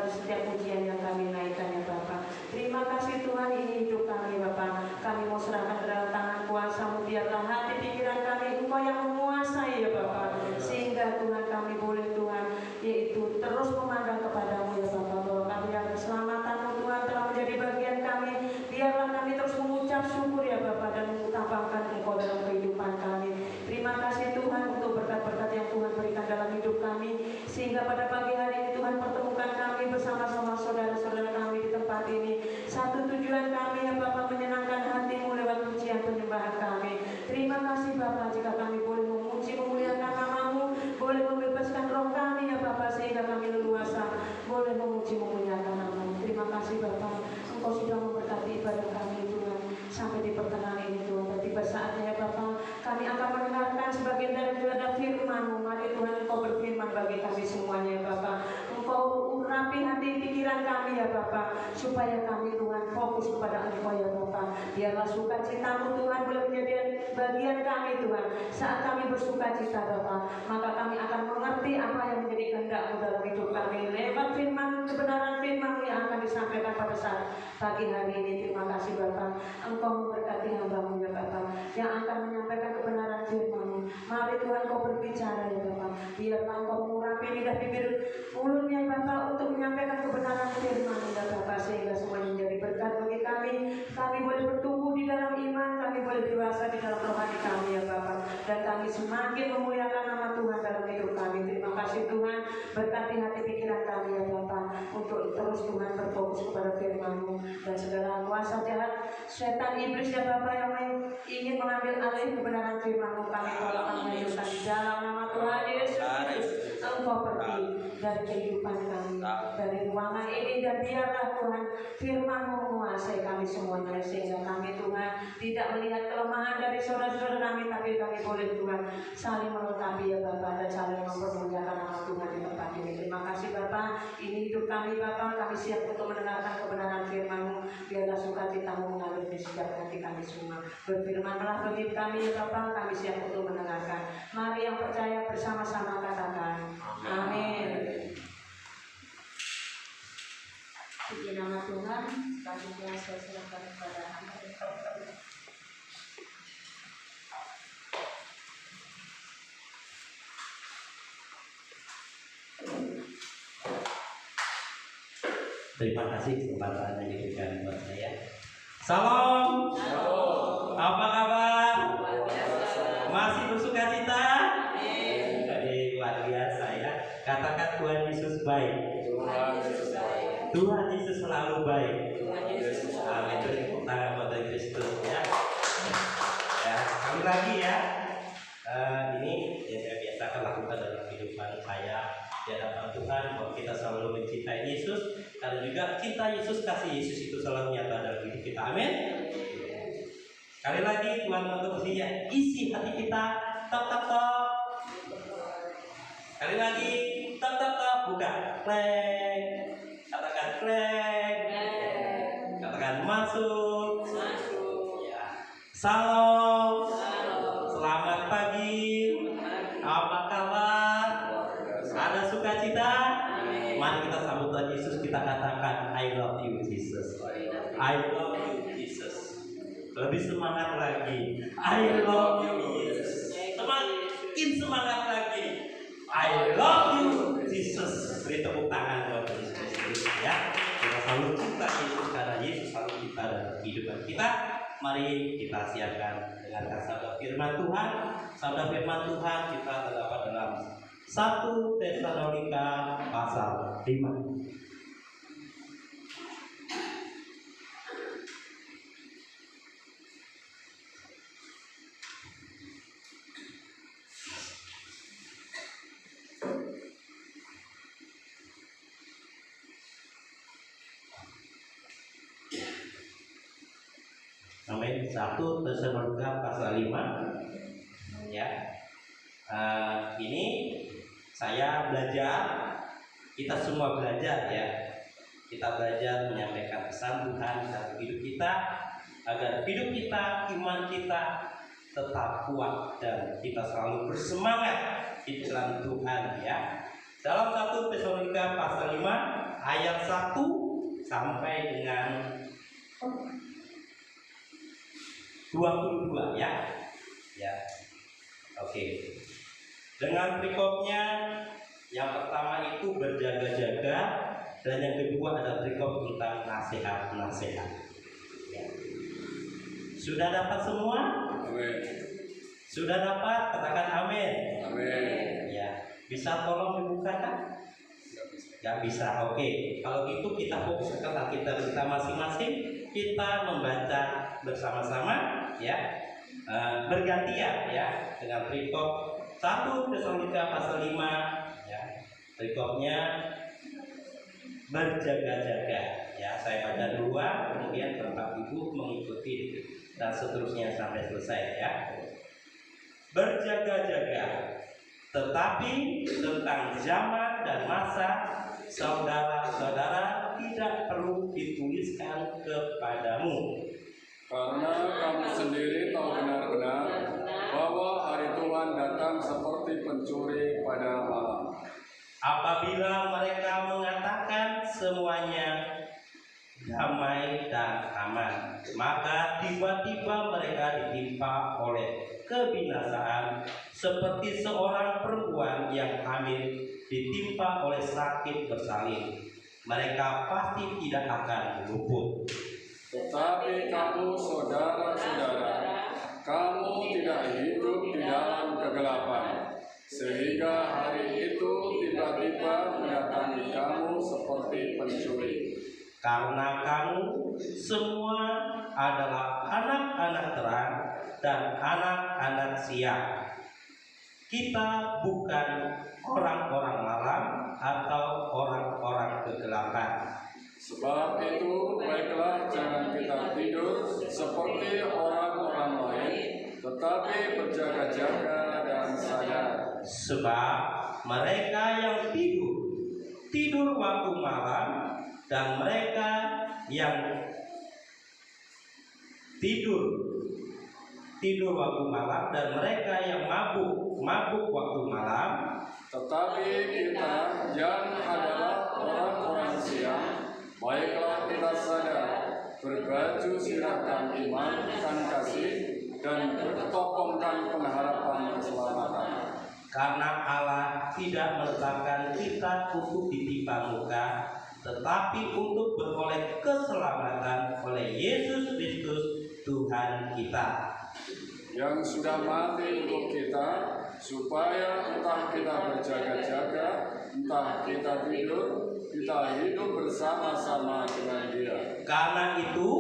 di setiap pujian yang kami naikkan ya Bapa. Terima kasih Tuhan, ini hidup kami Bapa. Kami mau serahkan ke dalam tangan kuasa-Mu, biarlah hati pikiran kami Engkau yang menguasai ya Bapa. Sehingga Tuhan kami boleh Tuhan yaitu terus memandang kepadamu ya Bapa, bahwa kami yang keselamatan-Mu Tuhan telah menjadi bagian kami. Biarlah kami terus mengucap syukur ya Bapa dan mengutamakan Engkau dalam kehidupan kami. Terima kasih Tuhan untuk berkat-berkat yang Tuhan berikan dalam hidup kami, sehingga pada pagi hari ini Tuhan pertemukan kami bersama-sama saudara-saudara kami di tempat ini. Satu tujuan kami ya Bapa, menyenangkan hati-Mu lewat pujian penyembahan kami. Terima kasih Bapa, jika kami boleh memuji memuliakan nama-Mu, boleh membebaskan roh kami ya Bapa, sehingga kami leluasa boleh memuji memuliakan nama-Mu. Terima kasih Bapa, Engkau sudah memberkati ibadah kami Tuhan sampai di pertengahan ini Tuhan. Dan tiba saatnya ya Bapa, kami akan mendengarkan sebagian daripada firman-Mu. Mari Tuhan Engkau berfirman bagi kami semuanya ya Bapa. Engkau urapi hati pikiran kami ya Bapa, supaya kami Tuhan fokus kepada Engkau ya Bapa. Biarlah sukacita-Mu Tuhan boleh menjadi bagian kami Tuhan. Saat kami bersukacita Bapa, maka kami akan mengerti apa yang menjadi kehendak-Mu dalam hidup kami lewat firman, kebenaran firman-Mu yang akan disampaikan pada saat pagi hari ini. Terima kasih Bapa, Engkau memberkati hamba-Mu ya Bapa yang akan menyampaikan kebenaran firman-Mu. Mari Tuhan Kau berbicara ya Bapa, biarlah Engkau mengurapi lidah bibir mulutnya ya Bapa untuk menyampaikan kebenaran firman-Mu ya Bapa, sehingga semuanya menjadi berkat bagi kami. Kami boleh bertumbuh di dalam iman, kami boleh dewasa di dalam rohani kami ya Bapa, dan kami semakin memuliakan nama Tuhan dalam hidup kami. Terima kasih Tuhan, berkati hati pikiran kami ya Bapa, untuk terus Tuhan berfokus kepada firman-Mu, dan segala kuasa jahat setan iblis ya Bapa yang ingin mengambil alih kebenaran firman-Mu, kami tolak menghanyutkan di dalam nama Tuhan Yesus Kristus. Engkau pergi dari kehidupan kami, dari ruangan ini, dan biarlah Tuhan firman-Mu menguasai kami semuanya, sehingga kami Tuhan tidak melihat kelemahan dari saudara-saudara kami, tapi kami boleh Tuhan saling melengkapi ya Bapa, dan saling mempermuliakan nama Tuhan di tempat ini. Terima kasih Bapa, ini hidup kami Bapa, kami siap untuk mendengarkan kebenaran firman-Mu. Biarlah sukacita-Mu mengalir di setiap hati kami semua. Berfirmanlah bagi kami ya Bapa, kami siap untuk mendengarkan. Mari yang percaya bersama-sama katakan amin. Puji nama Tuhan. Selanjutnya saya serahkan kepada hamba. Terima kasih kesempatan yang diberikan buat saya. Salam. Salam. Apa kabar? Masih bersuka cita? Jadi luar biasa ya. Katakan Tuhan Yesus baik. Tuhan Yesus selalu baik. Amin. Tepuk tangan buat Kristus ya. Ya, sekali lagi ya. Ini yang saya biasakan lakukan dalam kehidupan saya di hadapan Tuhan, bahwa kita selalu mencintai Yesus, dan juga cinta Yesus, kasih Yesus itu selalu nyata dalam hidup kita. Amin. Sekali lagi Tuhan mengutusnya, isi hati kita. Tok tok tok. Sekali lagi, tok tok tok. Buka. Klek. Katakan klek. Katakan masuk. Ya. Salam. Selamat pagi. Apa kabar? Ada sukacita? Mari kita sambut Tuhan Yesus, kita katakan I love you Jesus. I love you Jesus. Lebih semangat lagi. I love you Jesus. Semakin semangat lagi. I love you Jesus. Beri tepuk tangan buat Yesus Kristus ya. Kita selalu cinta Yesus karena Yesus selalu kita dalam kehidupan kita. Mari kita siapkan dengan sabda firman Tuhan. Sabda firman Tuhan kita terdapat dalam 1 Tesalonika pasal 5. Sampai 1 Tesalonika pasal 5 ya. Ini saya belajar, kita semua belajar ya. Kita belajar menyampaikan pesan Tuhan dalam hidup kita, agar hidup kita, iman kita tetap kuat dan kita selalu bersemangat di dalam Tuhan ya. Dalam 1 Tesalonika pasal 5 ayat 1 sampai dengan 22 ya. Ya. Oke. Dengan perikopnya yang pertama itu berjaga-jaga, dan yang kedua ada perikop tentang nasihat-nasihat. Ya. Sudah dapat semua? Amin. Sudah dapat? Katakan amin. Amin. Ya. Bisa tolong dibukakan? Gak bisa. Oke. Kalau gitu kita fokuskan Alkitab kita masing-masing. Kita membaca bersama-sama ya. Bergantian ya dengan perikop 1 Tesalonika pasal 5 ya. Perikopnya berjaga-jaga ya. Saya baca dua, kemudian Bapak Ibu mengikuti dan seterusnya sampai selesai ya. Berjaga-jaga, tetapi tentang zaman dan masa saudara-saudara tidak perlu dituliskan kepadamu, Karena kamu sendiri tahu benar-benar bahwa hari Tuhan datang seperti pencuri pada malam. apabila mereka mengatakan semuanya damai dan aman, maka tiba-tiba mereka ditimpa oleh kebinasaan seperti seorang perempuan yang hamil ditimpa oleh sakit bersalin. Mereka pasti tidak akan luput. Tetapi kamu saudara-saudara, kamu tidak hidup di dalam kegelapan, sehingga hari itu tiba-tiba mendatangi kamu seperti pencuri. Karena kamu semua adalah anak-anak terang dan anak-anak siang. Kita bukan orang-orang malam atau orang-orang kegelapan. Sebab itu, baiklah jangan kita tidur seperti orang-orang lain, tetapi berjaga-jaga dan sadar. Sebab mereka yang tidur waktu malam, dan mereka yang tidur waktu malam, dan mereka yang mabuk waktu malam. Tetapi kita yang adalah orang-orang siang, baiklah kita sadar, berbaju sirahkan iman dan kasih, dan bertopongkan pengharapan keselamatan. Karena Allah tidak meletakkan kita untuk ditimpa muka, tetapi untuk beroleh keselamatan oleh Yesus Kristus Tuhan kita, yang sudah mati untuk kita, supaya entah kita berjaga-jaga, entah kita tidur, kita hidup bersama-sama dengan Dia. Karena itu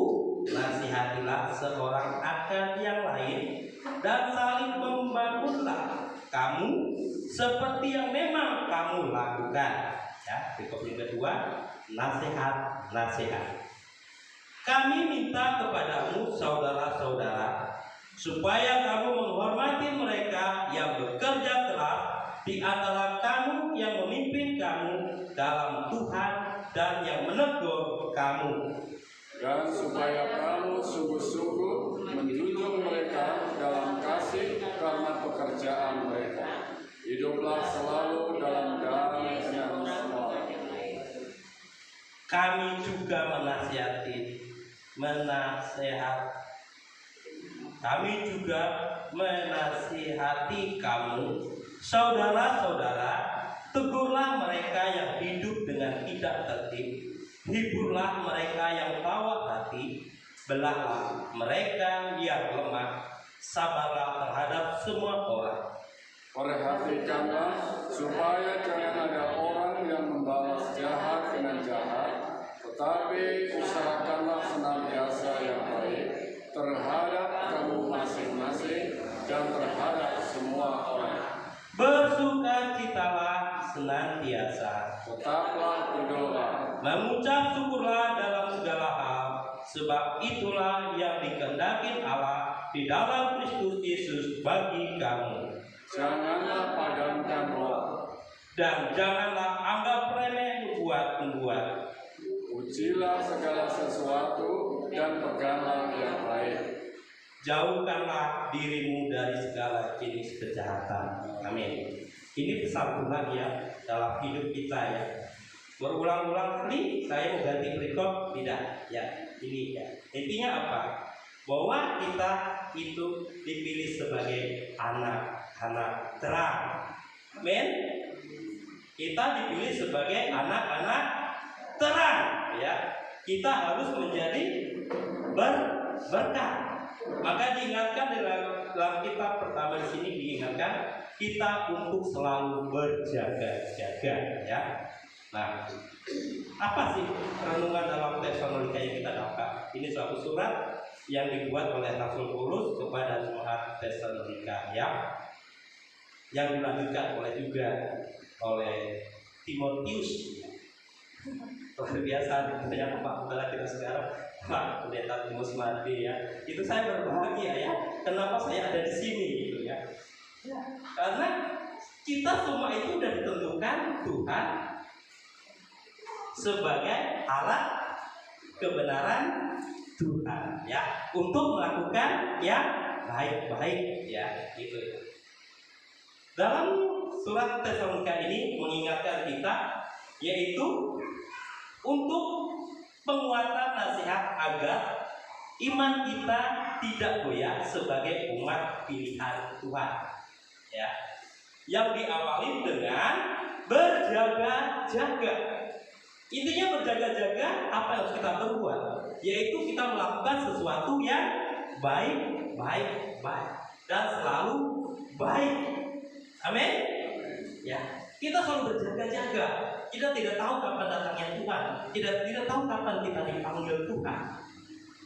nasihatilah seorang akan yang lain, dan saling membangunlah kamu seperti yang memang kamu lakukan. Ya, berikut yang kedua, nasihat. Kami minta kepadamu saudara-saudara, supaya kamu menghormati mereka yang bekerja keras di antara kamu, yang memimpin kamu dalam Tuhan dan yang menegur kamu. Dan supaya kamu sungguh-sungguh menjunjung mereka dalam kasih karena pekerjaan mereka. Hiduplah selalu dalam damai dengan semua. Kami juga menasihati kamu, saudara-saudara, tegurlah mereka yang hidup dengan tidak tertib, hiburlah mereka yang tawar hati, belahlah mereka yang lemah, sabarlah terhadap semua orang. Perhatikanlah supaya jangan ada orang yang membalas jahat dengan jahat, tetapi usahakanlah senantiasa yang baik terhadap kamu masing-masing dan terhadap semua orang. Bersukacitalah senantiasa, Tetaplah berdoa, mengucap syukurlah dalam segala hal, sebab itulah yang dikehendaki Allah di dalam Kristus Yesus bagi kamu. janganlah padamkan roh, Dan janganlah anggap remeh nubuat-nubuat. ujilah segala sesuatu dan peganglah yang baik. Jauhkanlah dirimu dari segala jenis kejahatan. Amin. Ini pesan Tuhan ya dalam hidup kita ya. berulang-ulang kali saya mau ganti perikop, tidak ya. Ini ya, intinya apa? Bahwa kita itu dipilih sebagai anak-anak terang. Amin. Kita dipilih sebagai anak-anak terang ya. Kita harus menjadi berkah. Maka diingatkan dalam kitab pertama di sini diingatkan kita untuk selalu berjaga-jaga ya. Nah, apa sih renungan dalam Tesalonika yang kita dapat? Ini suatu surat yang dibuat oleh Rasul Paulus kepada jemaat Tesalonika ya, yang dilanjutkan juga oleh Timotius. Luar biasa, ternyata Pak Pendeta kita sekarang, Pak Pendeta Timotius mati ya. Itu saya berbahagia ya. Kenapa saya ada di sini gitu ya? Karena kita semua itu sudah ditentukan Tuhan sebagai alat kebenaran Tuhan ya, untuk melakukan yang baik-baik ya gitu. Dalam surat Tesalonika ini mengingatkan kita yaitu untuk penguatan nasihat agar iman kita tidak goyah sebagai umat pilihan Tuhan ya, yang diawali dengan berjaga-jaga. Intinya berjaga-jaga apa yang harus kita berbuat, yaitu kita melakukan sesuatu yang baik dan selalu baik. Amin. Ya, kita selalu berjaga-jaga. Kita tidak tahu kapan datangnya Tuhan. Kita tidak tahu kapan kita dipanggil Tuhan.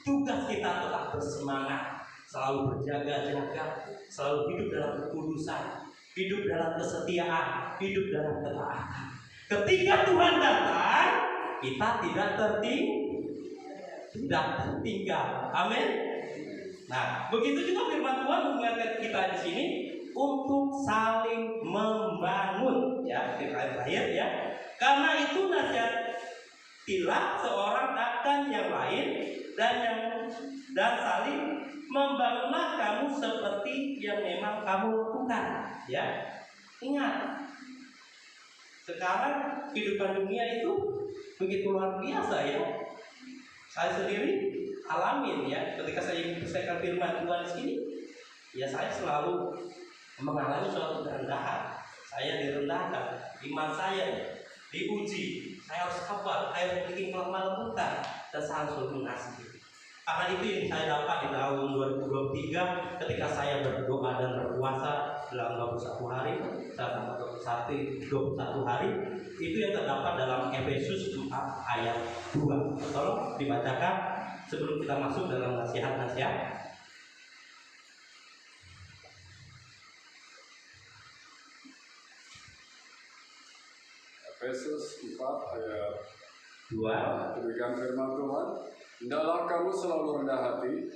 Tugas kita tetap bersemangat, selalu berjaga-jaga, selalu hidup dalam kekudusan, hidup dalam kesetiaan, hidup dalam ketaatan. Ketika Tuhan datang, kita tidak tertinggal. Amin. Nah, begitu juga firman Tuhan mengingatkan kita di sini untuk saling membangun ya, terakhir ya. Karena itu nasihatilah seorang akan yang lain dan saling membangunlah kamu seperti yang memang kamu lakukan ya. Ingat, sekarang kehidupan dunia itu begitu luar biasa ya. Saya sendiri alamin ya, ketika saya menyelesaikan firman Tuhan di sini, ya saya selalu mengalami suatu kerendahan. Saya direndahkan, iman saya diuji. Saya harus sabar, saya harus memiliki kelembutan dan saya harus mengasihi. Karena itu yang saya dapat di tahun 2023 ketika saya berdoa dan berpuasa dalam 21 hari, dalam 21 hari, itu yang terdapat dalam Efesus 4 ayat 2. Tolong dibacakan sebelum kita masuk dalam nasihat-nasihat. Efesus 4 ayat 2. Demikian firman Tuhan. Hendaklah kamu selalu rendah hati,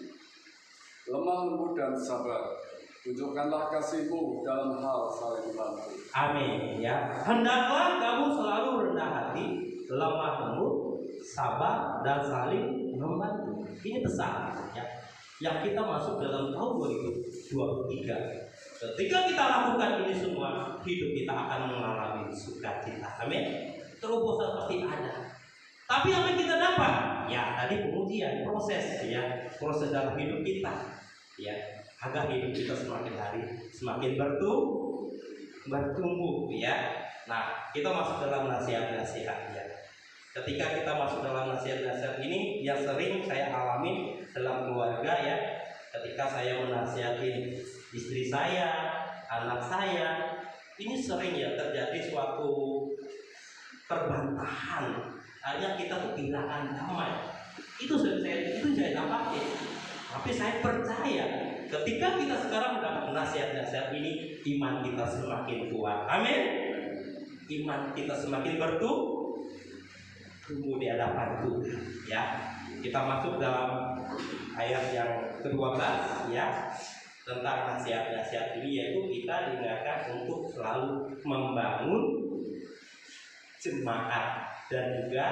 lemah lembut dan sabar. Tunjukkanlah kasihmu dalam hal saling bantu. Amin ya. Hendaklah kamu selalu rendah hati, lemah lembut, sabar dan saling membantu. Ini pesan ya, yang kita masuk dalam tahun 2023. Ketika kita lakukan ini semua, hidup kita akan mengalami sukacita. Amin. Terobosan pasti ada. Tapi apa yang kita dapat? Ya tadi pengujian, proses ya, proses dalam hidup kita ya, agar hidup kita semakin hari semakin bertumbuh ya. Nah, kita masuk dalam nasihat-nasihat ya. Ketika kita masuk dalam nasihat-nasihat ini, yang sering saya alami dalam keluarga ya, ketika saya menasihati istri saya, anak saya, ini sering ya terjadi suatu perbantahan. Akhirnya kita tuh kehilangan damai. Itu saya dapati. Tapi saya percaya ketika kita sekarang mendapat nasihat-nasihat ini, iman kita semakin kuat. Amin. Iman kita semakin bertumbuh di hadapan Tuhan. Ya, kita masuk dalam ayat yang ke-12 ya, tentang nasihat-nasihat ini, yaitu kita diingatkan untuk selalu membangun jemaat dan juga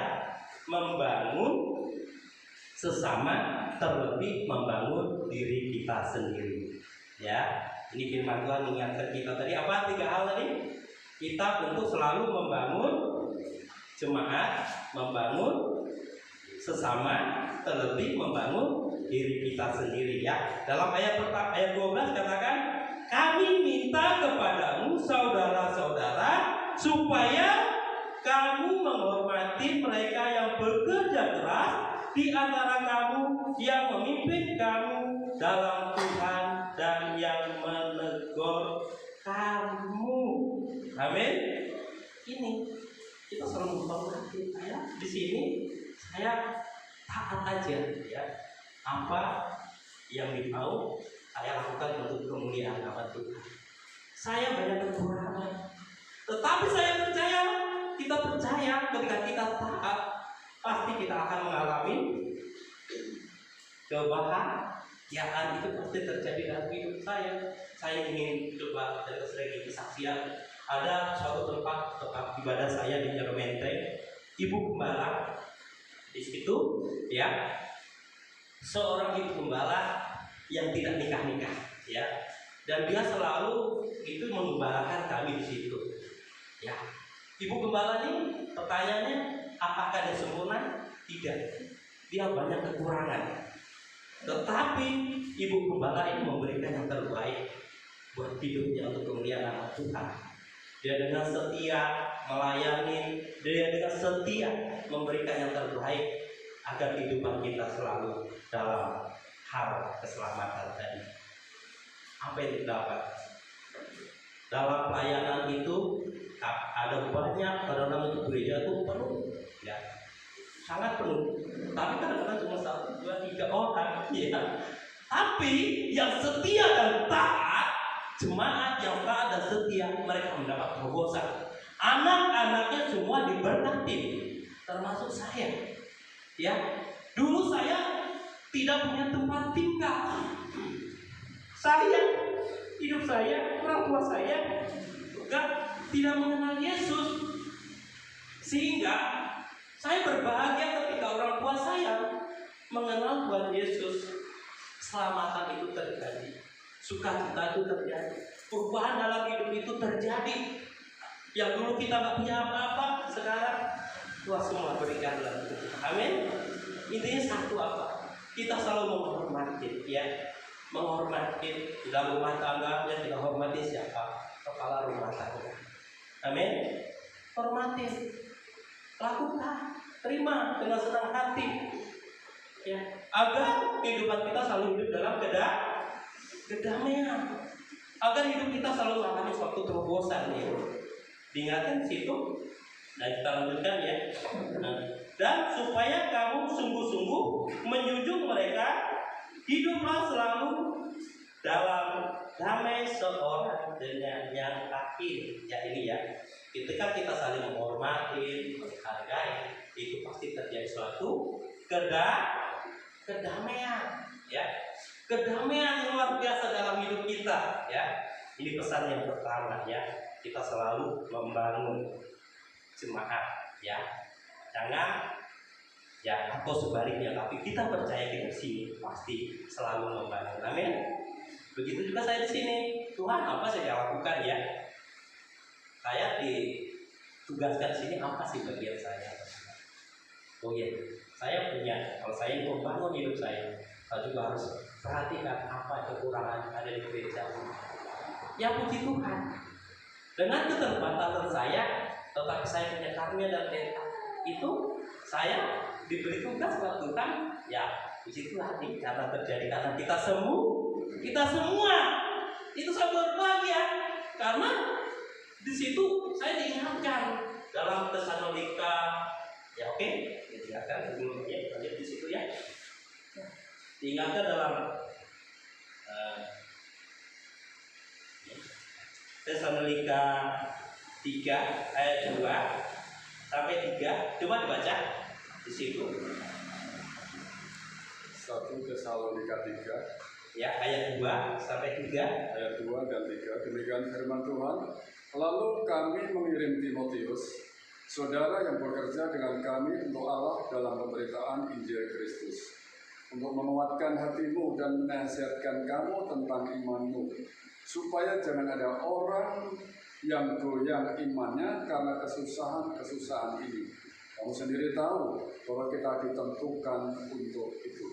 membangun sesama, terlebih membangun diri kita sendiri. Ya, ini firman Tuhan mengingatkan kita tadi apa? 3 hal tadi. Kita untuk selalu membangun jemaat, membangun sesama, terlebih membangun diri kita sendiri ya. Dalam ayat 12 katakan, kami minta kepadamu saudara-saudara supaya kamu menghormati mereka yang bekerja keras di antara kamu, yang memimpin kamu dalam Tuhan dan yang menegur kamu. Amin. Ini kita selalu menghormati ya. Di sini saya taat aja ya. Apa yang dimau saya lakukan untuk kemuliaan nama Tuhan. Saya banyak kekurangan, tetapi saya percaya, kita percaya ketika kita taat, pasti kita akan mengalami kebahagiaan. Itu pasti terjadi dalam hidup saya. Saya ingin coba dari segi kesaksian. Ada suatu tempat ibadah saya di Nyeromente, ibu gembala di situ ya, seorang ibu gembala yang tidak nikah ya, dan dia selalu itu menggembalakan kami di situ ya. Ibu gembala ini pertanyaannya, apakah dia sempurna? Tidak, dia banyak kekurangan, tetapi ibu gembala ini memberikan yang terbaik buat hidupnya untuk kemuliaan nama Tuhan. Dia dengan setia melayani, dia dengan setia memberikan yang terbaik agar kehidupan kita selalu dalam hal keselamatan tadi. Apa yang didapat dalam pelayanan itu? Ada banyak, kadang-kadang itu gereja itu penuh ya, sangat penuh, tapi kadang-kadang cuma 1, 2, 3 orang ya. Tapi yang setia dan taat, jemaat yang taat dan setia, mereka mendapat terobosan. Anak-anaknya semua diberkati, termasuk saya ya. Dulu saya tidak punya tempat tinggal. Hidup saya, orang tua saya juga tidak mengenal Yesus, sehingga saya berbahagia ketika orang tua saya mengenal Tuhan Yesus. Keselamatan itu terjadi, sukacita itu terjadi, perubahan dalam hidup itu terjadi. Yang dulu kita nggak punya apa-apa, sekarang Tuhan semua berikan dalam hidup kita. Amin. Intinya satu apa? Kita selalu menghormati ya, menghormati dalam rumah tangga. Yang kita hormati siapa? Kepala rumah tangga. Amin. Hormati, lakukan, terima dengan senang hati ya, agar kehidupan kita selalu hidup dalam kedamaian, agar hidup kita selalu mengalami suatu terobosan ya. Diingatkan situ. Nah, kita lanjutkan ya. Dan supaya kamu sungguh-sungguh menjunjung mereka, hiduplah selalu dalam damai seorang dengan yang lain. Ya ini ya, ketika kita saling menghormati, menghargai, itu pasti terjadi suatu kedamaian ya, kedamaian yang luar biasa dalam hidup kita ya. Ini pesan yang pertama ya, kita selalu membangun jemaat ya, jangan ya atau sebaliknya, tapi kita percaya di sini pasti selalu membangun. Amin. Begitu juga saya di sini. Tuhan, apa saya lakukan ya? Saya ditugaskan di sini, apa sih bagian saya? Oh iya, saya punya. Kalau saya membangun hidup saya juga harus perhatikan apa kekurangan ada di gereja. Ya puji Tuhan, dengan keterbatasan saya, tetapi saya punya karunia dan talenta itu, saya diberi tugas oleh Tuhan. Ya puji Tuhan nih, karena terjadi karena kita semua itu sangat berbahagia, karena di situ saya diingatkan dalam Tesalonika ya, oke, diingatkan sebelumnya lihat di situ ya, diingatkan dalam Tesalonika 3 ayat 2 sampai 3, coba dibaca di situ. 1 Tesalonika 3 ya, ayat 2 sampai 3. ayat 2 dan 3, demikian firman Tuhan. Lalu kami mengirim Timotius, saudara yang bekerja dengan kami untuk Allah dalam pemberitaan Injil Kristus, untuk menguatkan hatimu dan menasihatkan kamu tentang imanmu, supaya jangan ada orang yang goyang imannya karena kesusahan-kesusahan ini. Kamu sendiri tahu bahwa kita ditentukan untuk itu.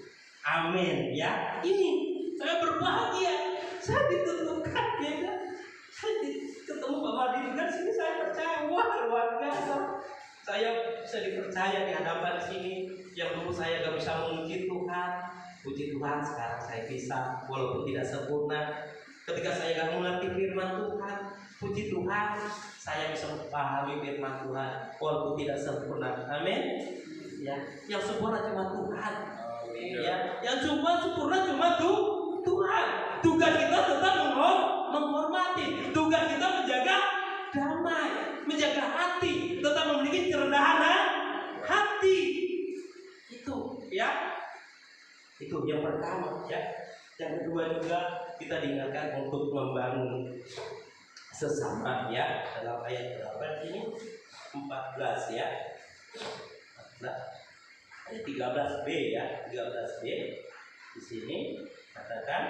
Amin ya. Ini saya berbahagia. Saya ditentukan ya kan. Saya ketemu Bapak di dengan sini saya percaya wah luar biasa. Saya bisa dipercaya di hadapan sini. Yang dulu saya gak bisa memuji Tuhan. Puji Tuhan sekarang saya bisa walaupun tidak sempurna. Ketika saya gak mengerti firman Tuhan, puji Tuhan saya bisa memahami firman Tuhan walaupun tidak sempurna. Amin. Ya, yang sempurna cuma Tuhan. Ya, yang sempurna cuma Tuhan. Tugas kita tetap menghormati. Tugas kita menjaga damai, menjaga hati, tetap memiliki kerendahan hati. Itu, ya. Itu yang pertama, ya. Yang kedua juga kita diingatkan untuk membangun sesama, ya. Dalam ayat berapa ini? 14 ya. Nah, ayat 13b ya, 13b di sini katakan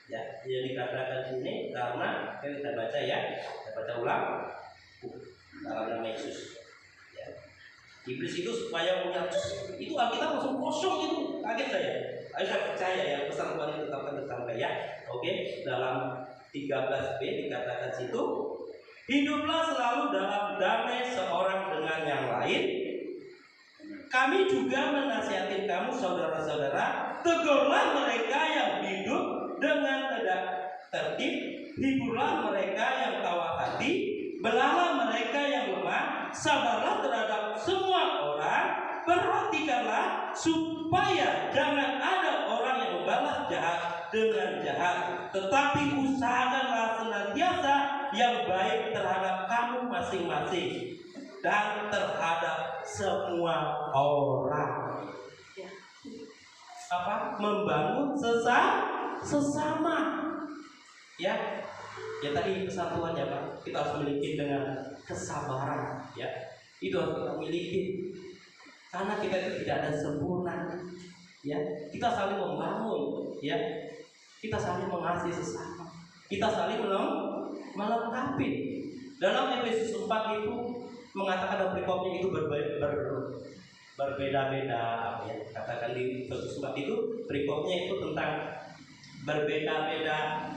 ya, yang dikatakan sini karena kita baca ya, kita baca ulang dalam nama Yesus. Ya. Iblis itu supaya punya itu Alkitab langsung kosong itu, kaget saya. Ayo saya percaya ya pesan Tuhan itu tetap sampai ya. Oke, dalam 13b dikatakan situ, hiduplah selalu dalam damai seorang dengan yang lain. Kami juga menasihati kamu saudara-saudara, tegurlah mereka yang hidup dengan tidak tertib, hiburlah mereka yang tawa hati, belahlah mereka yang lemah, sabarlah terhadap semua orang, perhatikanlah supaya jangan ada orang yang membalas jahat dengan jahat, tetapi usahakanlah senantiasa yang baik terhadap kamu masing-masing dan terhadap semua orang. Apa? Membangun sesama. Ya. Ya tadi pesan Tuhan ya Pak, kita harus memiliki dengan kesabaran ya. Itu harus kita miliki. Karena kita itu tidak ada sempurna. Ya, kita saling membangun ya. Kita saling mengasihi sesama. Kita saling melengkapi. Dalam Efesus 4 itu mengatakan dalam perikopnya itu berbeda-beda ya. Katakan di Efesus 4 itu perikopnya itu tentang berbeda-beda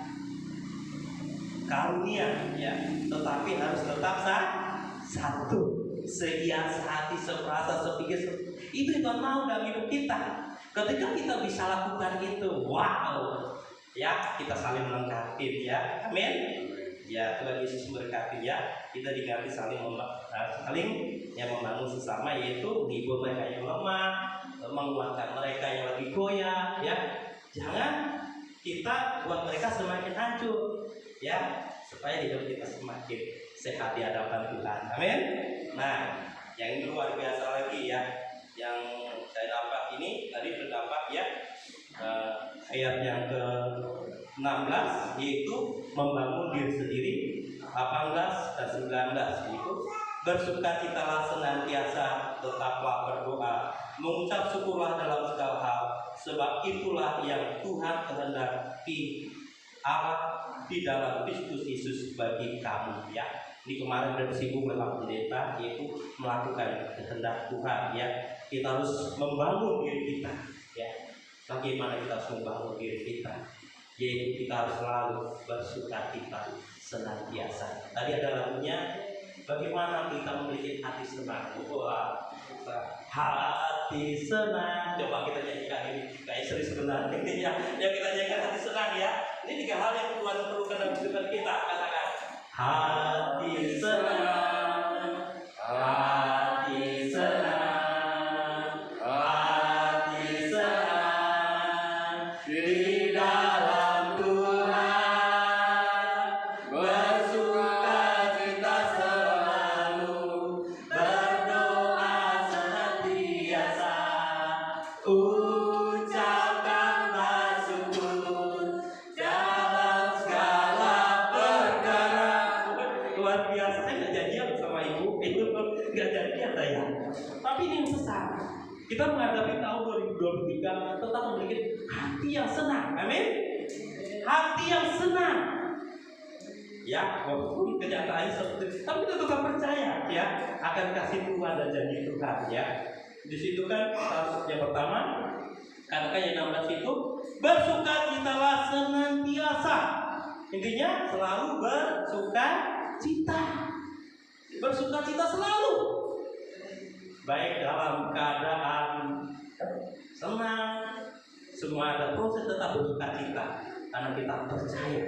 karunia ya, tetapi harus tetap satu, sehati, seperasa, sepikir. Itu Tuhan mau dalam hidup kita. Ketika kita bisa lakukan itu, wow, ya kita saling melengkapi ya, amin. Ya Tuhan Yesus memberkati ya. Kita diganti saling membangun sesama, yaitu menghibur mereka yang lemah, menguatkan mereka yang lagi goyah ya. Jangan kita buat mereka semakin hancur ya, supaya hidup kita semakin sehat di hadapan Tuhan. Amin. Nah, yang ini luar biasa lagi ya. Yang saya dapat ini tadi terdapat ya ayat yang ke-16 yaitu membangun diri sendiri, 18 dan 19 itu bersukacitalah senantiasa, tetaplah berdoa, mengucap syukurlah dalam segala hal, sebab itulah yang Tuhan kehendaki Allah di dalam Kristus Yesus bagi kamu ya. Ini kemarin sudah disinggung dalam pendeta, yaitu melakukan kehendak Tuhan ya. Kita harus membangun diri kita ya. Bagaimana kita harus membangun diri kita? Yaitu kita harus selalu bersukacita senantiasa. Tadi ada lagunya, bagaimana kita memiliki hati senang? Wah, hati senang. Coba kita nyanyikan ini, kayak serius benar ini ya. Ya kita nyanyikan hati senang ya. Ini 3 hal yang Tuhan perlukan dalam kehidupan kita. Katakan, hati senang, hati senang, hati senang di dalam Tuhan, bersukacita selalu, berdoa senantiasa, ucapkanlah syukur dalam segala perkara. Luar biasa, saya nggak janjian sama ibu, itu nggak janjian saya. Tapi ini yang sesat. Kita menghadapi tahun 2023 tetap memiliki hati yang senang, amin. hati yang senang. Ya, walaupun kenyataannya seperti itu, tapi kita tetap percaya ya akan kasih Tuhan dan janji Tuhan ya. Di situ kan yang pertama katakan yang 16 itu bersukacitalah senantiasa. Intinya selalu bersukacita. Bersukacita selalu. Baik dalam keadaan senang, semua ada proses tetap bersukacita karena kita percaya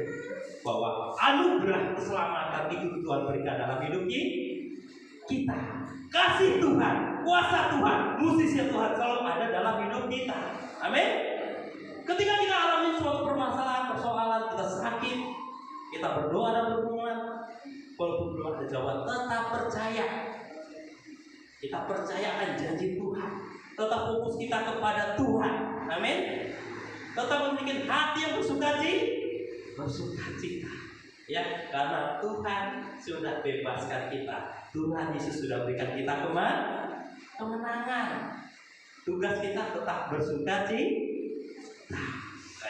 bahwa anugerah keselamatan itu Tuhan berikan dalam hidup kita. Kasih Tuhan, kuasa Tuhan, musisi Tuhan selalu ada dalam hidup kita. Amin. Ketika kita alami suatu permasalahan, persoalan, kita sakit, kita berdoa dan berhubungan, walaupun belum ada jawaban, tetap percaya. Kita percayakan janji Tuhan. Tetap fokus kita kepada Tuhan. Amin. Tetap memiliki hati yang bersukacita. Ya, karena Tuhan sudah bebaskan kita. Tuhan Yesus sudah berikan kita kemenangan. Tugas kita tetap bersukacita.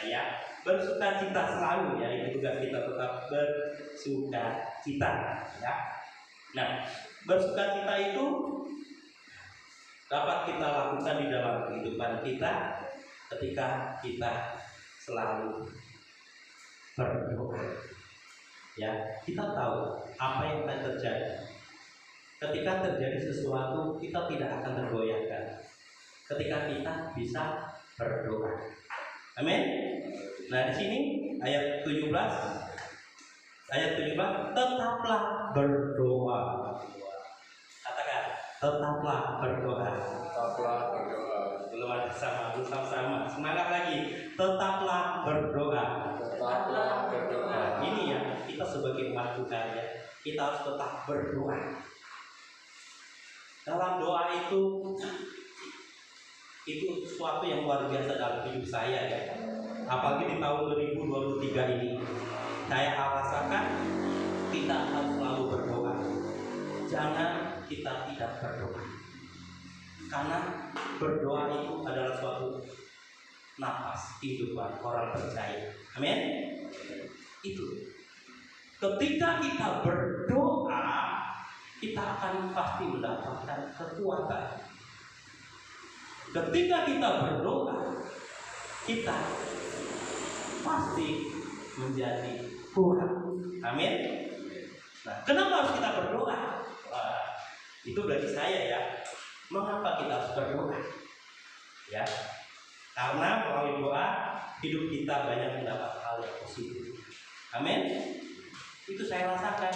Ya, bersukacita selalu ya. Itu tugas kita tetap bersukacita. Ya. Nah, bersukacita itu dapat kita lakukan di dalam kehidupan kita ketika kita selalu berdoa. Ya, kita tahu apa yang akan terjadi. Ketika terjadi sesuatu, kita tidak akan tergoyahkan. Ketika kita bisa berdoa. Amin. Nah, di sini ayat 17. Ayat 17, tetaplah berdoa. Katakan, tetaplah berdoa. Tetaplah berdoa. Belum ada sama. Semangat lagi. Tetaplah berdoa. Tetaplah berdoa. Ini ya, kita sebagai umat Tuhan ya, kita harus tetap berdoa. Dalam doa itu sesuatu yang luar biasa dalam hidup saya ya. Apalagi di tahun 2023 ini, saya rasakan kita harus selalu berdoa. Jangan kita tidak berdoa. Karena berdoa itu adalah suatu nafas kehidupan orang percaya. Amin. Itu. Ketika kita berdoa, kita akan pasti mendapatkan kekuatan. Ketika kita berdoa, kita pasti menjadi kuat. Amin. Nah, kenapa harus kita berdoa? Wah, itu bagi saya ya. Mengapa kita harus berdoa? Ya, karena melalui doa hidup kita banyak mendapat hal yang positif. Amin. Itu saya rasakan.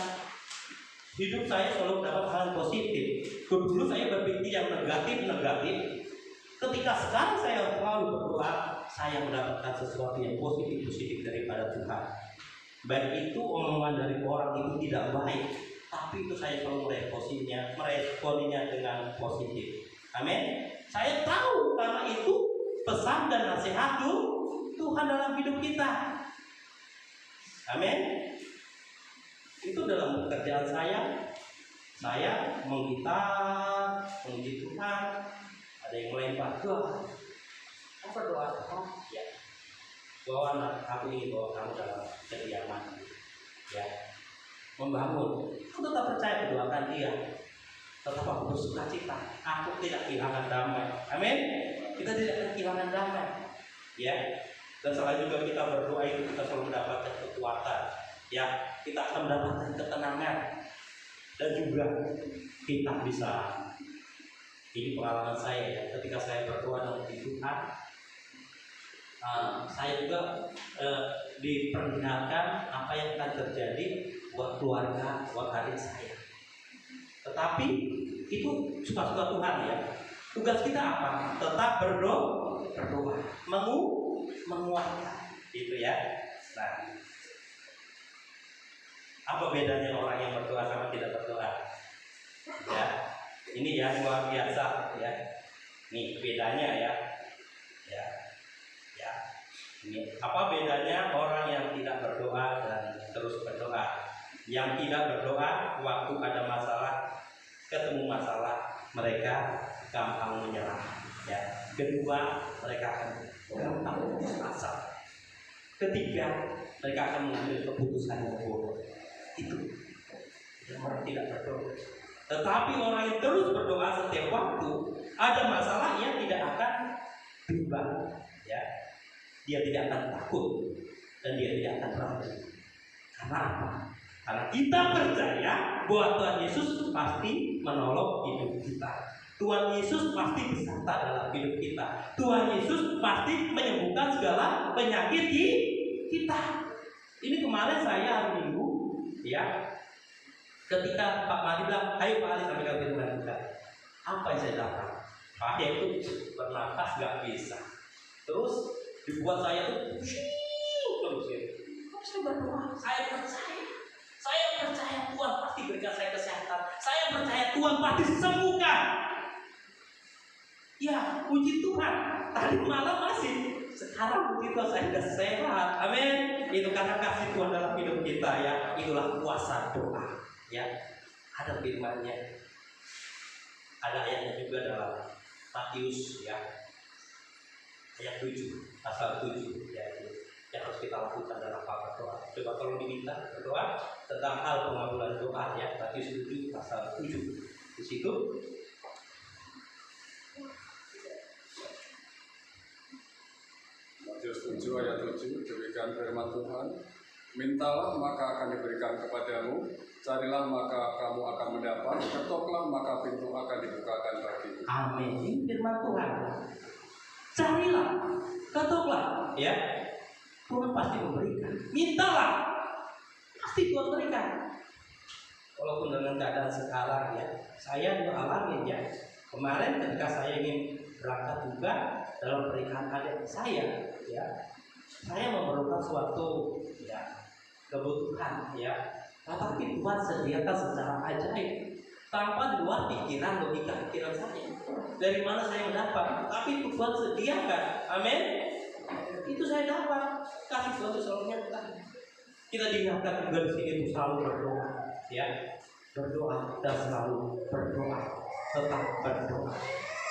Hidup saya selalu mendapat hal yang positif. Dulu saya berpikir yang negatif. Ketika sekarang saya selalu berdoa, saya mendapatkan sesuatu yang positif daripada Tuhan. Baik itu omongan dari orang itu tidak baik, tapi itu saya selalu meresponinya dengan positif. Amin. Saya tahu karena itu pesan dan nasihat Tuhan dalam hidup kita. Amin. Itu dalam pekerjaan saya menggitar, memuji Tuhan. Ada yang melempar doa. Apa doa? Ya. Bawa aku ini, bawa kamu dalam kediaman. Ya. Membangun. Aku tetap percaya mendoakan dia. Tetap aku bersukacita. Aku tidak kehilangan damai. Amin. Kita tidak akan kehilangan damai. Ya. Dan selain juga kita berdoa itu kita selalu mendapatkan kekuatan. Ya, kita akan mendapatkan ketenangan. Dan juga kita bisa, ini pengalaman saya ya, ketika saya berdoa dengan Tuhan, saya juga diperlihatkan apa yang akan terjadi buat keluarga, buat adik saya. Tetapi itu suka-suka Tuhan ya. Tugas kita apa? Tetap berdoa, menguatkan, gitu ya. Nah, apa bedanya orang yang berdoa sama tidak berdoa? Ya, ini ya luar biasa ya. Nih bedanya ya. Ini apa bedanya orang yang tidak berdoa dan terus berdoa? Yang tidak berdoa waktu ada masalah, ketemu masalah, mereka gampang menyerah. Ya. Kedua, mereka akan gampang putus asa. Ketiga, mereka akan mengambil keputusan yang bodoh. Itu yang orang tidak berdoa. Tetapi orang yang terus berdoa setiap waktu, ada masalah, ia tidak akan bimbang, ya. Dia tidak akan takut dan dia tidak akan ragu. Karena apa? Karena kita percaya bahwa Tuhan Yesus pasti menolong hidup kita. Tuhan Yesus pasti beserta dalam hidup kita. Tuhan Yesus pasti menyembuhkan segala penyakit kita. Ini kemarin saya hari Minggu, ya, ketika Pak Mali bilang, ayo Pak Ali sampai ke firman kita. Apa yang saya dapat? Pak itu bernafas gak bisa. Terus dibuat saya tuh terus ya. Saya berdoa, saya percaya Tuhan pasti berikan saya kesehatan. Saya percaya Tuhan pasti sembuhkan. Ya, puji Tuhan. Tadi malam masih, sekarang puji Tuhan saya sudah sehat. Amin. Itu karena kasih Tuhan dalam hidup kita, ya. Itulah kuasa doa. Ya, ada firman-Nya. Ada ayatnya juga dalam Matius, ya. Ayat 7, pasal 7, ya, yang harus kita lakukan dalam hal berdoa. Coba tolong diminta berdoa tentang hal pengabulan doa, ya. Matius 7, pasal 7. Di situ Matius 7 ayat 7, demikian firman Tuhan, mintalah maka akan diberikan kepadamu, carilah maka kamu akan mendapat, ketoklah maka pintu akan dibukakan bagimu. amin. Ini firman Tuhan. Carilah, ketoklah, ya. Tuhan pasti memberikan. Mintalah, pasti Tuhan berikan. Walaupun dengan keadaan sekarang, ya, saya juga alami, ya. Kemarin ketika saya ingin berangkat juga dalam pernikahan adik saya, ya, saya memerlukan suatu, ya, kebutuhan, ya. Tetapi Tuhan sediakan secara ajaib, tanpa di luar pikiran logika pikiran saya. Dari mana saya mendapat? Tapi Tuhan sediakan. Amin. Itu saya dapat. Kasih Tuhan itu selalu nyata. Kita diingatkan juga di sini untuk selalu berdoa, ya. Berdoa dan selalu berdoa. Tetap berdoa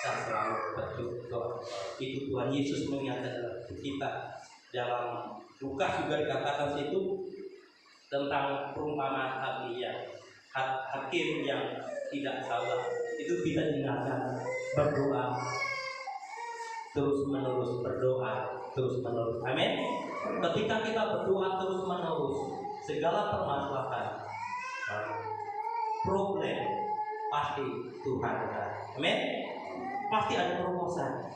dan selalu berdoa. Itu Tuhan Yesus mengingatkan kita. Dalam Lukas juga dikatakan situ tentang perumpamaan hakim yang tidak sabar. Itu kita diingatkan berdoa terus menerus, berdoa terus menerus. Amin. Ketika kita berdoa terus menerus, segala permasalahan, problem pasti Tuhan ada. Amin. Pasti ada terobosan.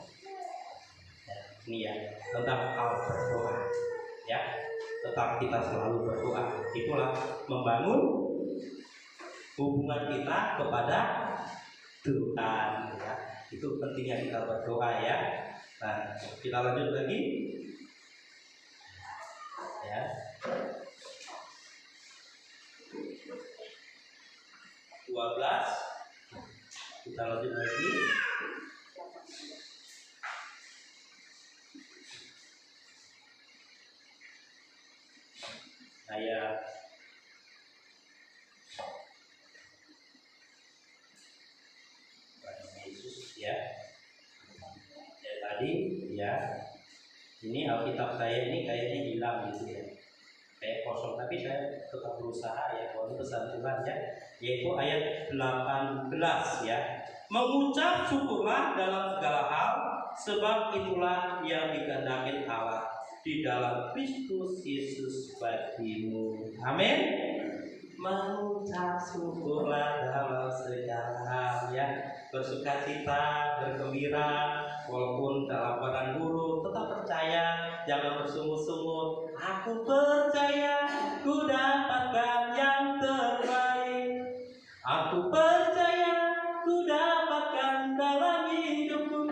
Ini ya tentang hal berdoa, ya. Tetap kita selalu berdoa. Itulah membangun hubungan kita kepada Tuhan, ya. Itu pentingnya kita berdoa, ya. Nah, kita lanjut lagi, ya. Kita lanjut lagi. Ayat Yesus, ya. Ya tadi, ya. Ini Alkitab saya ini kayaknya hilang gitu, ya. Kayak kosong, tapi saya tetap berusaha, ya. Kalau pesan Tuhan, ya. Yaitu ayat 18, ya. Mengucap syukurlah dalam segala hal, sebab itulah yang dikehendaki Allah di dalam Kristus Yesus bagimu. Amin. Mengucap syukurlah dalam segala hal, ya. Bersukacita, bergembira, walaupun dalam keadaan buruk, tetap percaya, jangan bersungut-sungut. Aku percaya, ku dapatkan yang terbaik. Aku percaya, ku dapatkan dalam hidupku.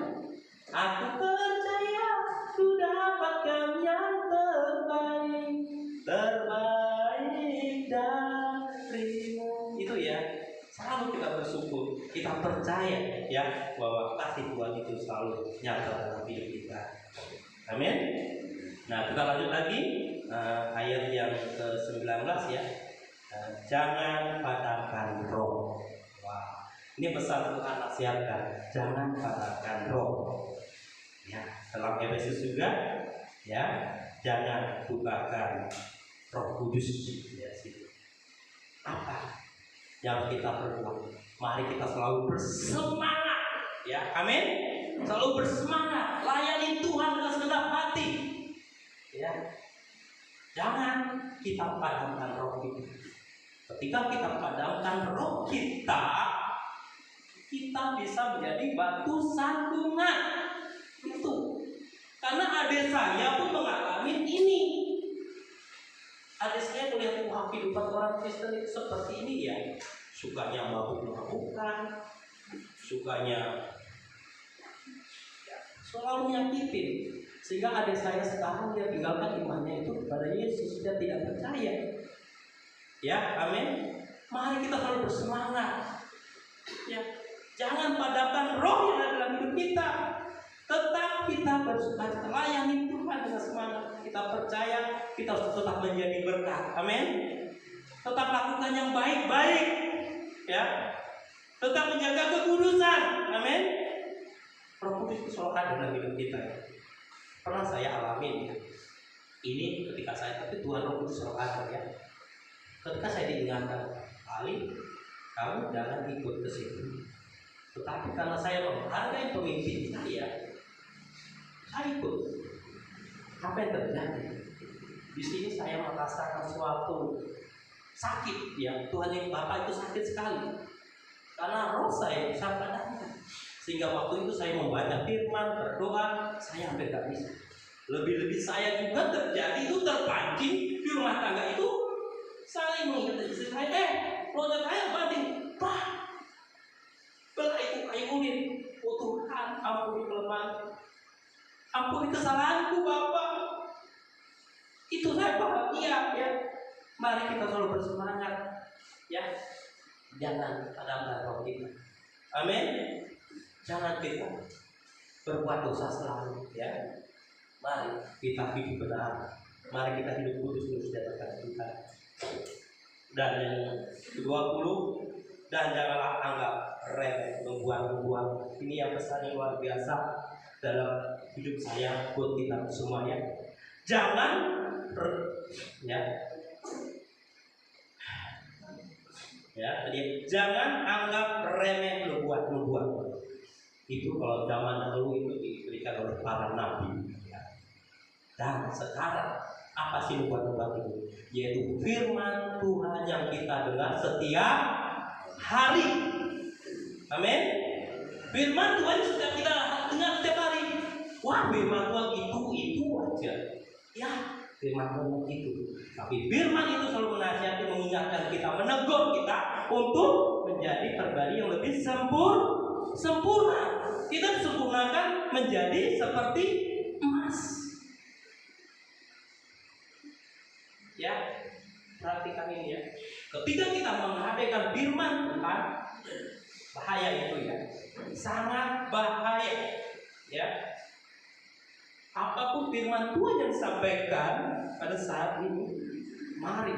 Aku percaya, ku dapatkan yang terbaik, terbaik darimu. Itu ya, selalu kita bersyukur, kita percaya, ya, bahwa kasih Tuhan itu selalu nyata dalam hidup kita. Amin. Nah, kita lanjut lagi ayat yang ke-19, ya. Jangan padamkan roh. Wah, ini pesan Tuhan nasihatkan, jangan padamkan roh. Ya, dalam Efesus juga, ya, jangan lupakan Roh Kudus. Ya, apa yang kita perbuat? Mari kita selalu bersemangat, ya, amin. Selalu bersemangat, layani Tuhan dengan segenap hati, ya. Jangan kita padamkan roh kita. Ketika kita padamkan roh kita, kita bisa menjadi batu sandungan. Itu karena adik saya pun mengalami ini. Adik saya melihat kehidupan orang Kristen itu seperti ini, ya. Sukanya mabuk-mabukan, sukanya selalu nyakitin, sehingga adik saya sekarang dia tinggalkan imannya itu kepada Yesus, dia tidak percaya. Ya, amin. Mari kita selalu bersemangat. Ya, jangan padamkan roh yang ada dalam hidup kita. Tetap kita bersuka layani Tuhan dengan semangat. Kita percaya kita harus tetap menjadi berkat. Amin. Tetap lakukan yang baik-baik. Ya. Tetap menjaga kekudusan. Amin. Roh Kudus itu selalu ada dalam hidup kita. Pernah saya alami, ya. Ini ketika saya, tapi Tuhan Roh Kudus selalu ada, ya. Ketika saya diingatkan, Ali, kamu jangan ikut ke situ. Tetapi karena saya menghargai pemimpin saya ikut. Apa yang terjadi? Di sini saya merasakan suatu sakit, ya. Tuhan yang Bapak itu sakit sekali. Karena roh saya sangat padamkan. Sehingga waktu itu saya membaca firman, berdoa, saya hampir gak bisa. Lebih-lebih saya juga terjadi itu terpancing di rumah tangga itu. Saya mengingat istri saya, keluarga saya banting, Pak, belah itu kayu ulin. Oh Tuhan, ampuni kelemahan, ampuni kesalahanku Bapak. Itu saya bahagia, ya. Mari kita selalu bersemangat, ya. Jangan padamkan roh kita. Amin. Jangan kita berbuat dosa selalu, ya. Mari kita hidup benar. Mari kita hidup kudus menurut sejahtera Tuhan. Dan yang ke-20, dan janganlah anggap remeh membuang-buang. Ini yang pesan yang luar biasa dalam hidup saya buat kita semuanya. Jangan jadi jangan anggap remeh membuang. Itu kalau zaman dahulu itu diberikan oleh para nabi, ya. Dan sekarang apa sih nubuat-nubuat itu? Yaitu firman Tuhan yang kita dengar setiap hari. Amin. Firman Tuhan setiap kita dengar setiap hari. Wah, firman Tuhan itu aja. Ya, firman Tuhan itu. Tapi firman itu selalu menasihati, mengingatkan kita, menegur kita untuk menjadi pribadi yang lebih sempurna. Kita disempurnakan menjadi seperti emas. Ya, perhatikan ini, ya. Ketika kita mengabaikan firman Tuhan, bahaya itu, ya. Sangat bahaya, ya. Apapun firman Tuhan yang disampaikan pada saat ini, mari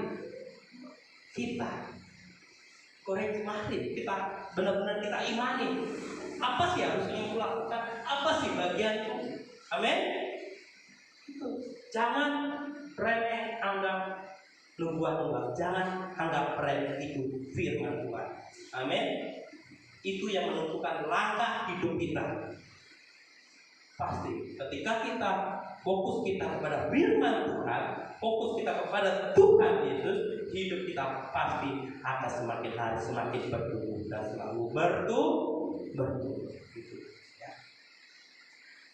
kita koreksi, mari kita benar-benar kita imani. Apa sih harusnya yang kulakukan? Apa sih bagianku? Amin. Jangan remeh anggap nubuat-nubuat. Jangan anggap remeh itu firman Tuhan. Amin. Itu yang menentukan langkah hidup kita. Pasti ketika kita fokus kita kepada firman Tuhan, fokus kita kepada Tuhan Yesus, hidup kita pasti akan semakin hari semakin bertumbuh dan selalu bertumbuh. Gitu, ya.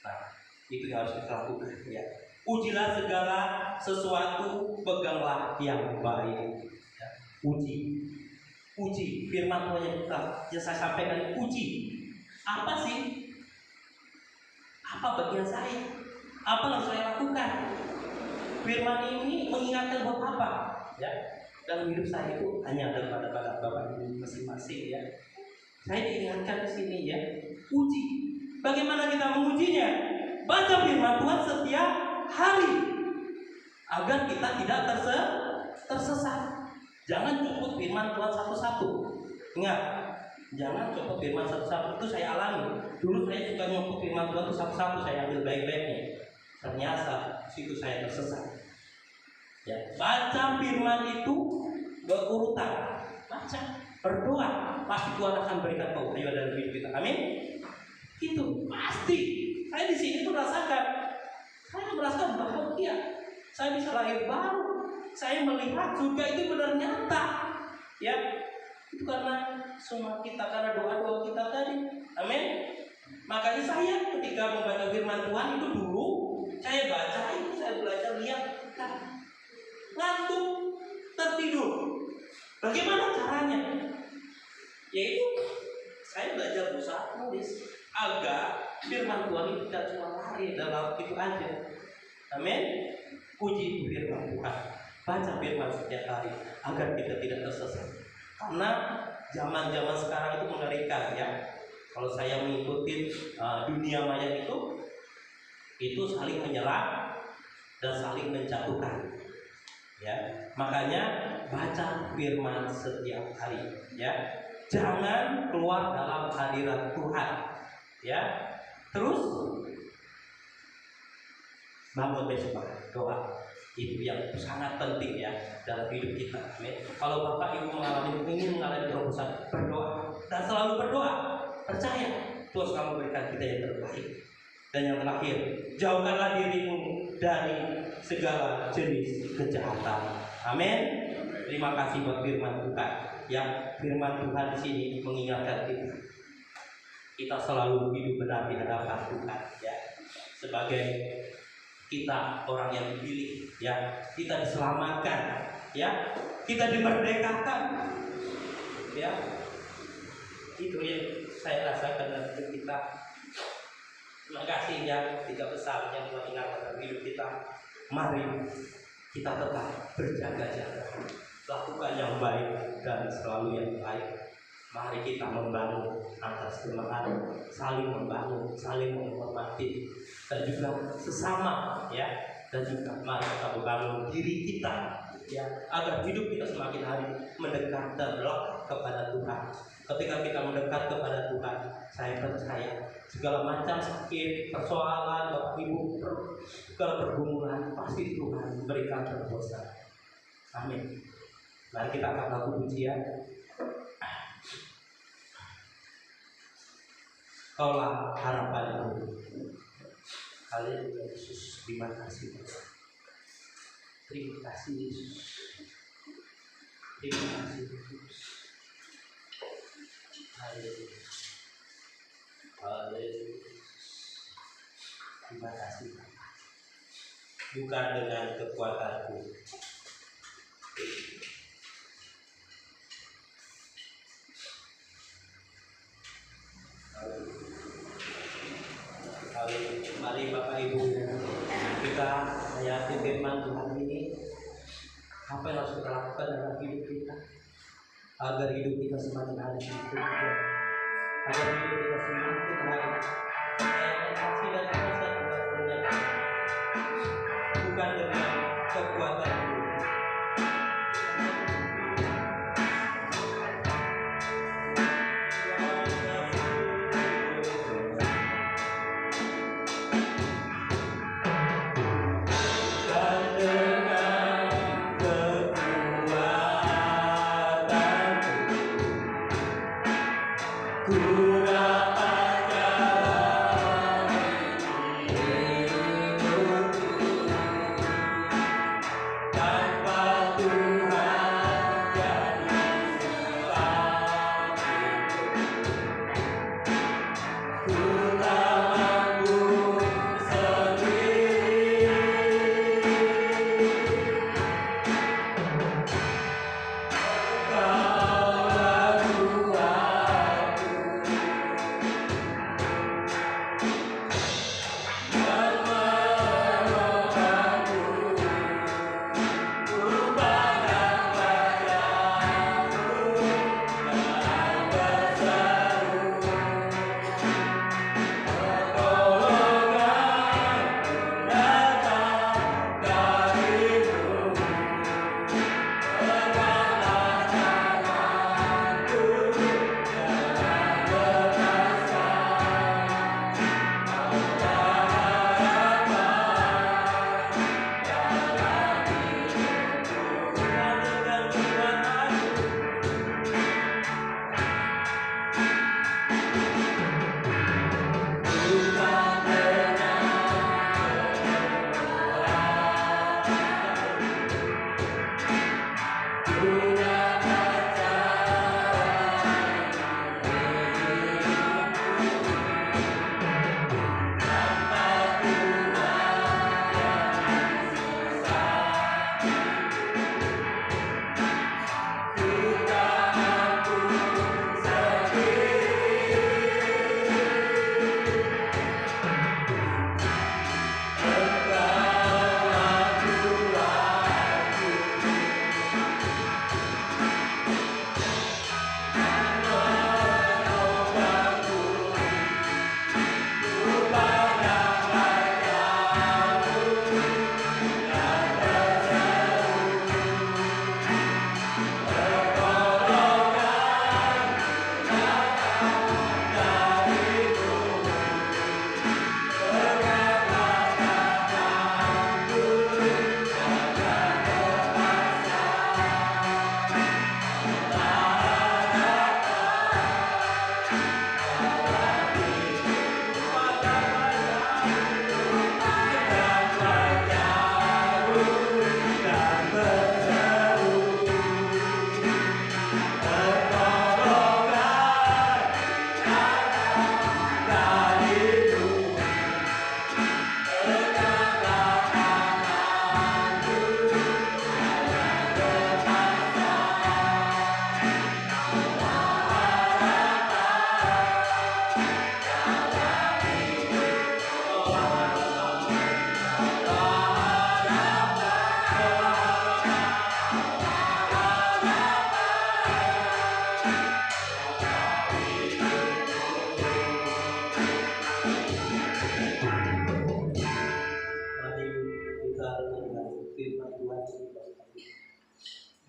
Nah, itu yang harus kita lakukan, ya. Ujilah segala sesuatu, peganglah yang baik, ya. Uji firman Tuhan yang saya sampaikan. Uji apa sih? Apa bagian saya? Apa yang saya lakukan? Firman ini mengingatkan buat apa? Ya, dalam hidup saya itu hanya ada pada Bapak Ibu masing-masing, ya. Saya diingatkan di sini, ya. Uji. Bagaimana kita mengujinya? Baca firman Tuhan setiap hari agar kita tidak tersesat. Jangan cukup firman Tuhan satu-satu. Ingat, jangan cukup firman satu-satu. Itu saya alami. Dulu saya suka nyokot firman Tuhan itu satu-satu, saya ambil baik-baiknya. Ternyata situ saya tersesat. Ya, baca firman itu berurutan. Baca, berdoa, pasti Tuhan akan berikan keutamaan dalam hidup kita. Amin. Itu pasti. Saya di sini tuh saya merasakan bahagia. Saya bisa lahir baru. Saya melihat surga itu benar nyata. Ya, itu karena semua kita, karena doa-doa kita tadi. Amin. Makanya saya ketika membaca firman Tuhan itu dulu saya baca itu, saya belajar lihat ngantuk, tertidur. Bagaimana caranya? Yaitu saya belajar berusaha nulis agar firman Tuhan itu tidak cuma lari dalam itu aja. Amin. Puji firman Tuhan. Baca firman setiap hari agar kita tidak tersesat. Karena zaman-zaman sekarang itu mengerikan ya. Kalau saya mengikuti dunia maya itu saling menyerang dan saling menjatuhkan. Ya, makanya baca firman setiap hari. Ya, jangan keluar dalam hadirat Tuhan. Ya, terus bangun besok doa. Itu yang sangat penting ya dalam hidup kita. Amin. Kalau Bapak Ibu ingin mengalami terobosan, berdoa dan selalu berdoa. Percaya Tuhan akan memberikan kita yang terbaik. Dan yang terakhir, jauhkanlah dirimu dari segala jenis kejahatan. Amin. Terima kasih buat firman Tuhan. Yang firman Tuhan di sini mengingatkan kita selalu hidup benar di hadapan Tuhan. Ya, sebagai kita orang yang dipilih, ya, kita diselamatkan, ya, kita dimerdekakan, ya, itu yang saya rasakan dalam hidup kita. Terima kasih ya, 3 besar yang Tuhan ingatkan dalam hidup kita. Mari kita tetap berjaga-jaga, lakukan yang baik dan selalu yang baik. Mari kita membangun atas kelemahan, saling membangun, saling menghormati, dan juga sesama, ya. Dan juga mari kita membangun diri kita, ya, agar hidup kita semakin hari mendekat dan melekat kepada Tuhan. Ketika kita mendekat kepada Tuhan, saya percaya segala macam sakit, persoalan, Bapak Ibu, segala pergumulan pasti Tuhan berikan terobosan. Amin. Mari kita akan lakukan pujian. Kaulah harapanku. Haleluya Yesus, terima kasih. Terima kasih Yesus. Terima kasih Yesus. Haleluya. Haleluya. Terima kasih Bapa. Bukan dengan kekuatanku, mari Bapak Ibu kita hayati firman Tuhan ini. Apa yang harus kita lakukan dalam hidup kita agar hidup kita semakin hari bersyukur, agar hidup kita semakin hari kasih dan kuasa Tuhan ternyata bukan dengan kekuatan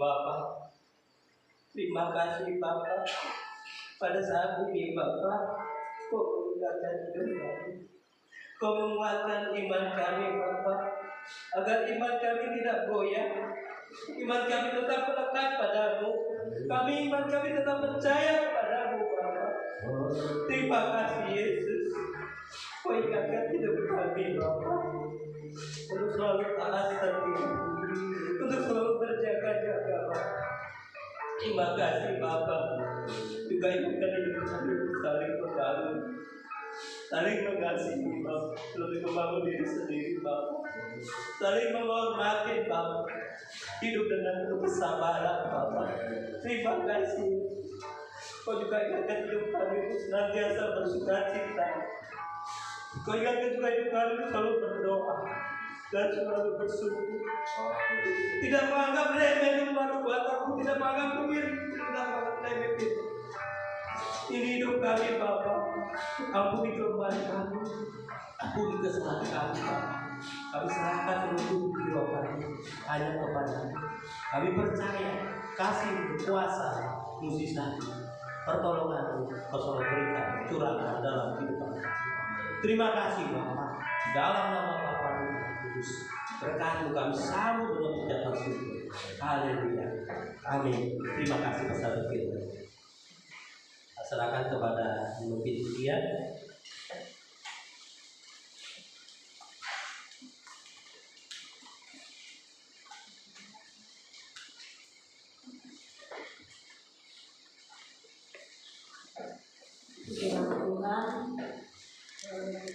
Bapak, terima kasih Bapak. Pada saat ini Bapak, kau menguatkan hidup kami. Kau menguatkan iman kami Bapak, agar iman kami tidak goyah. Iman kami tetap melekat padamu. Iman kami tetap percaya padamu Bapak. Terima kasih Yesus. Kau ingatkan hidup kami Bapak, untuk selalu taat setia, untuk selalu berjaga-jaga Bapak. Terima kasih Bapak. Juga ingatkan hidup kami untuk saling membangun, saling mengasihi Bapak, lebih membangun diri sendiri Bapak, saling menghormati Bapak, hidup dengan penuh kesabaran Bapak. Terima kasih. Kau juga ingatkan hidup kami untuk senantiasa bersukacita. Kau ingatkan juga hidup kami untuk selalu berdoa dan selalu bersyukur. Tidak menganggap remeh perbuatanku, tidak menganggap kebir, tidak menganggap remeh itu. Ini hidup kami Bapak. Ampuni kelemahan kami, ampuni kesalahan kami Bapak. Kami serahkan seluruh jiwa kami hanya kepada-Mu. Kami percaya kasih kuasa mujizat pertolongan Kau selalu berikan curahkan dalam hidup kami. Terima kasih Bapak. Dalam nama Bapa dan Roh Kudus, berkati kami sambut dengan ucapan syukur. Haleluya. Amin. Terima kasih Pastor Firman. Serahkan kepada pemimpin dia. Firman Tuhan